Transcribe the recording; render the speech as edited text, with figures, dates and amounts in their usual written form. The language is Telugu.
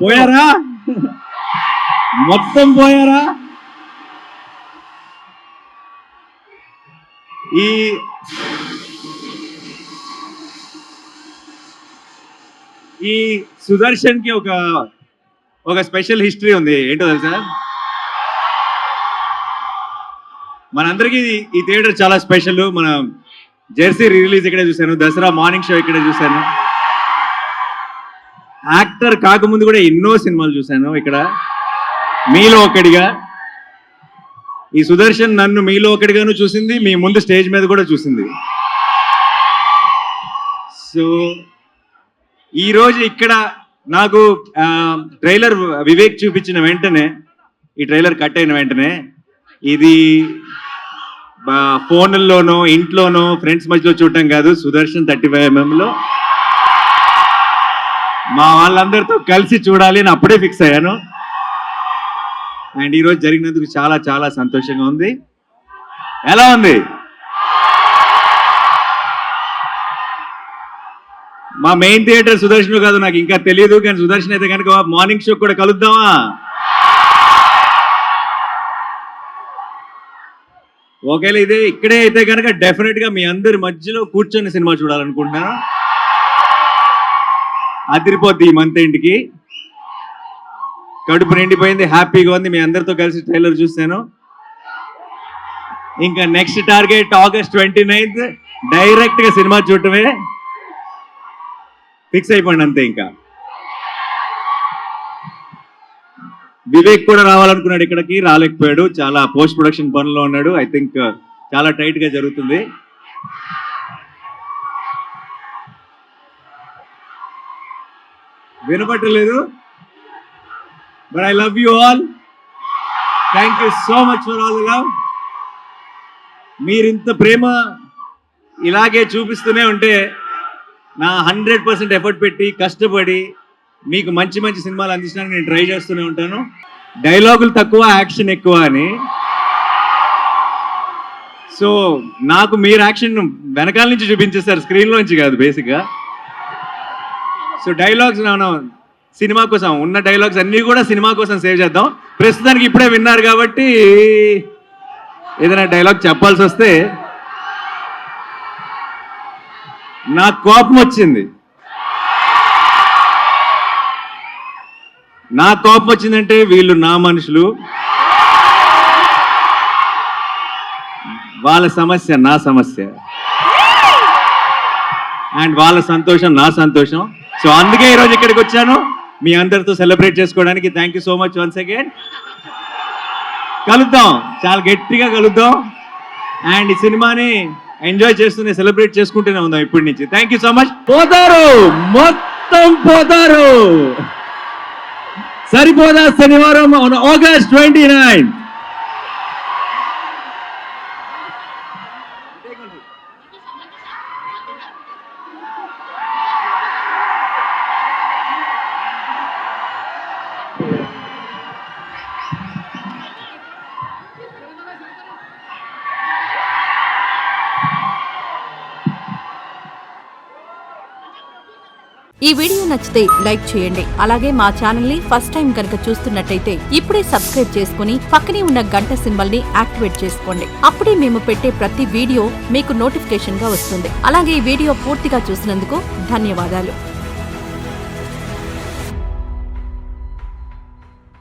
పోయారా? మొత్తం పోయారా? ఈ సుదర్శన్ కి ఒక స్పెషల్ హిస్టరీ ఉంది. ఏంటో తెలుసా? మనందరికీ ఈ థియేటర్ చాలా స్పెషల్. మన జెర్సీ రిలీజ్ ఇక్కడే చూశాను, దసరా మార్నింగ్ షో ఇక్కడే చూశాను, యాక్టర్ కాకముందు కూడా ఎన్నో సినిమాలు చూశాను ఇక్కడ. మీలో ఒకడిగా ఈ సుదర్శన్ నన్ను మీలో ఒకటిగాను చూసింది, మీ ముందు స్టేజ్ మీద కూడా చూసింది. సో ఈరోజు ఇక్కడ నాకు ట్రైలర్ వివేక్ చూపించిన వెంటనే, ఈ ట్రైలర్ కట్ అయిన వెంటనే, ఇది ఫోన్లోనో ఇంట్లోనో ఫ్రెండ్స్ మధ్యలో చూడటం కాదు, సుదర్శన్ 35mm మా వాళ్ళందరితో కలిసి చూడాలి అని అప్పుడే ఫిక్స్ అయ్యాను. అండ్ ఈరోజు జరిగినందుకు చాలా చాలా సంతోషంగా ఉంది. ఎలా ఉంది? మా మెయిన్ థియేటర్ సుదర్శన్ కాదు నాకు ఇంకా తెలియదు, కానీ సుదర్శన్ అయితే కనుక మార్నింగ్ షో కూడా కలుద్దామా? ఒకవేళ ఇక్కడే అయితే కనుక డెఫినెట్ గా మీ అందరి మధ్యలో కూర్చొని సినిమా చూడాలనుకుంటున్నాను. అదిరిపోద్ది ఈ మంత్ ఎండ్కి. కడుపు నిండిపోయింది, హ్యాపీగా ఉంది. మీ అందరితో కలిసి ట్రైలర్ చూశాను. ఇంకా next target August 29th direct గా సినిమా చూడటమే. ఫిక్స్ అయిపోయింది అంతే. ఇంకా వివేక్ కూడా రావాలనుకున్నాడు, ఇక్కడికి రాలేకపోయాడు, చాలా పోస్ట్ ప్రొడక్షన్ పనుల్లో ఉన్నాడు. ఐ థింక్ చాలా టైట్ గా జరుగుతుంది. వినపట్టలేదు, but I love you all. Thank you so much for all the love. మీరింత ప్రేమ ఇలాగే చూపిస్తూనే ఉంటే నా 100% ఎఫర్ట్ పెట్టి కష్టపడి మీకు మంచి మంచి సినిమాలు అందించడానికి నేను ట్రై చేస్తూనే ఉంటాను. డైలాగులు తక్కువ, యాక్షన్ ఎక్కువ అని. సో నాకు మీరు యాక్షన్ వెనకాల నుంచి చూపించేస్తారు, స్క్రీన్లోంచి కాదు బేసిక్గా. సో డైలాగ్స్ సినిమా కోసం ఉన్న డైలాగ్స్ అన్నీ కూడా సినిమా కోసం సేవ్ చేద్దాం. ప్రస్తుతానికి ఇప్పుడే విన్నారు కాబట్టి ఏదైనా డైలాగ్ చెప్పాల్సి వస్తే నాకు కోపం వచ్చింది. నా కోపం వచ్చిందంటే వీళ్ళు నా మనుషులు, వాళ్ళ సమస్య నా సమస్య, అండ్ వాళ్ళ సంతోషం నా సంతోషం. సో అందుకే ఈరోజు ఇక్కడికి వచ్చాను, మీ అందరితో సెలబ్రేట్ చేసుకోవడానికి. Thank you so much once again. కలుద్దాం, చాలా గట్టిగా కలుద్దాం. అండ్ ఈ సినిమాని ఎంజాయ్ చేస్తూనే సెలబ్రేట్ చేసుకుంటూనే ఉందాం ఇప్పటి నుంచి. Thank you so much. పోతారు, మొత్తం పోతారు. సరిపోదా శనివారం August 29. ఈ వీడియో నచ్చితే లైక్ చేయండి. అలాగే మా ఛానల్ ని ఫస్ట్ టైం కనుక చూస్తున్నట్టయితే ఇప్పుడే సబ్స్క్రైబ్ చేసుకుని పక్కనే ఉన్న గంట సింబల్ ని యాక్టివేట్ చేసుకోండి. అప్పుడే మేము పెట్టే ప్రతి వీడియో మీకు నోటిఫికేషన్ గా వస్తుంది. అలాగే ఈ వీడియో పూర్తిగా చూసినందుకు ధన్యవాదాలు.